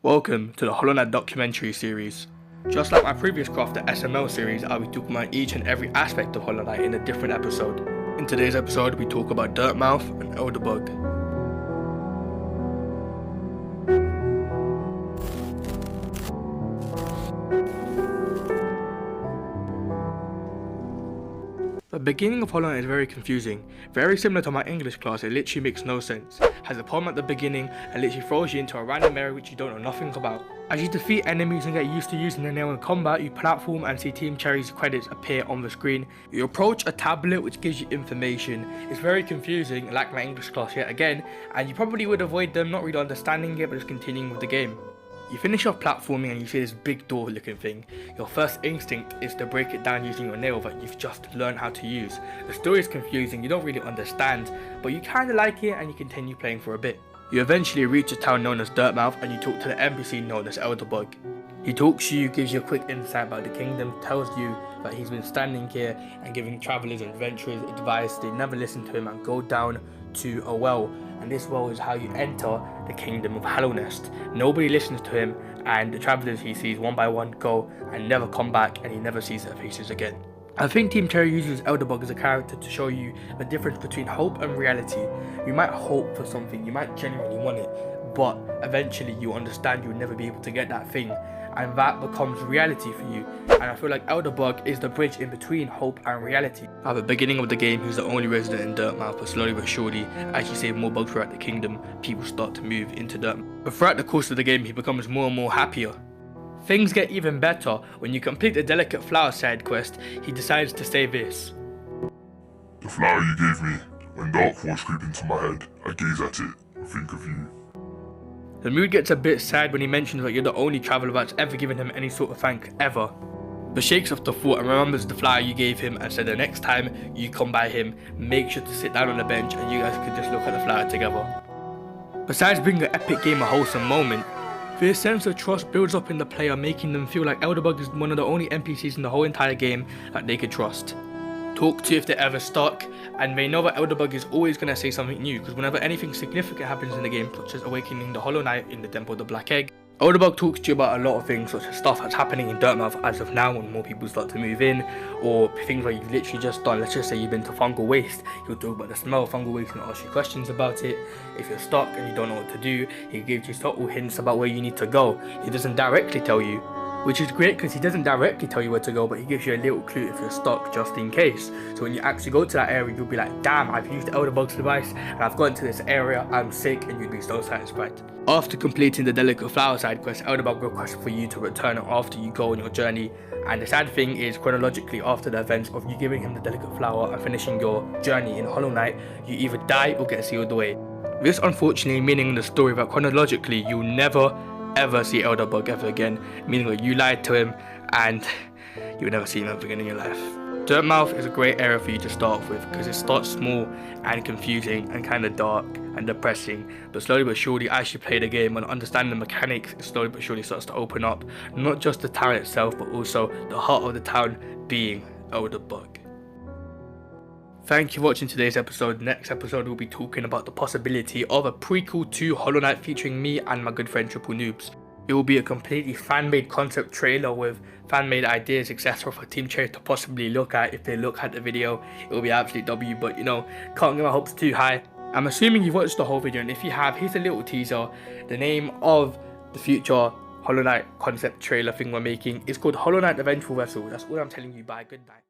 Welcome to the Hollow Knight documentary series. Just like my previous craft, the SML series, I'll be talking about each and every aspect of Hollow Knight in a different episode. In today's episode, we talk about Dirtmouth and Elderbug. The beginning of Hollow Knight is very confusing. Very similar to my English class, it literally makes no sense. Has a problem at the beginning and literally throws you into a random area which you don't know nothing about. As you defeat enemies and get used to using the nail in combat, you platform and see Team Cherry's credits appear on the screen. You approach a tablet which gives you information. It's very confusing, like my English class yet again, and you probably would avoid them not really understanding it but just continuing with the game. You finish off platforming and you see this big door looking thing. Your first instinct is to break it down using your nail that you've just learned how to use. The story is confusing, you don't really understand, but you kinda like it and you continue playing for a bit. You eventually reach a town known as Dirtmouth and you talk to the NPC known as Elderbug. He talks to you, gives you a quick insight about the kingdom, tells you that he's been standing here and giving travellers and adventurers advice. They never listen to him and go down to a well, and this well is how you enter the kingdom of Hallownest. Nobody listens to him, and the travellers he sees one by one go and never come back, and he never sees their faces again. I think Team Cherry uses Elderbug as a character to show you the difference between hope and reality. You might hope for something, you might genuinely want it, but eventually you understand you'll never be able to get that thing, and that becomes reality for you. And I feel like Elderbug is the bridge in between hope and reality. At the beginning of the game, he's the only resident in Dirtmouth, but slowly but surely, as you save more bugs throughout the kingdom, people start to move into Dirtmouth. But throughout the course of the game, he becomes more and more happier. Things get even better when you complete the delicate flower side quest. He decides to say this: "The flower you gave me, when dark thoughts creep into my head, I gaze at it and think of you." The mood gets a bit sad when he mentions that you're the only traveller that's ever given him any sort of thank ever. But shakes off the thought and remembers the flower you gave him and said the next time you come by him, make sure to sit down on the bench and you guys can just look at the flower together. Besides being an epic game, a wholesome moment, this sense of trust builds up in the player, making them feel like Elderbug is one of the only NPCs in the whole entire game that they could trust. Talk to if they're ever stuck, and they know that Elderbug is always going to say something new, because whenever anything significant happens in the game, such as awakening the Hollow Knight in the Temple of the Black Egg, Elderbug talks to you about a lot of things, such as stuff that's happening in Dirtmouth as of now when more people start to move in, or things that you've literally just done. Let's just say you've been to Fungal Waste, he'll talk about the smell of Fungal Waste and ask you questions about it. If you're stuck and you don't know what to do, he gives you subtle hints about where you need to go. He doesn't directly tell you, which is great because he doesn't directly tell you where to go, but he gives you a little clue if you're stuck just in case. So when you actually go to that area, you'll be like, damn, I've used Elderbug's device and I've gotten to this area, I'm sick, and you'd be so satisfied. After completing the delicate flower side quest, Elderbug requests for you to return after you go on your journey, and the sad thing is, chronologically after the events of you giving him the delicate flower and finishing your journey in Hollow Knight, you either die or get sealed away. This unfortunately meaning in the story that chronologically you'll never ever see Elderbug ever again, meaning that you lied to him and you'll never see him ever again in your life. Dirtmouth is a great area for you to start off with because it starts small and confusing and kind of dark and depressing, but slowly but surely as you play the game and understand the mechanics, it slowly but surely starts to open up, not just the town itself but also the heart of the town being Elderbug. Thank you for watching today's episode. Next episode we'll be talking about the possibility of a prequel to Hollow Knight featuring me and my good friend Triple Noobs. It will be a completely fan-made concept trailer with fan-made ideas etc. for Team Cherry to possibly look at. If they look at the video, it will be absolute W, but you know, can't get my hopes too high. I'm assuming you've watched the whole video, and if you have, here's a little teaser. The name of the future Hollow Knight concept trailer thing we're making is called Hollow Knight the Vengeful Vessel. That's all I'm telling you. Bye, good night.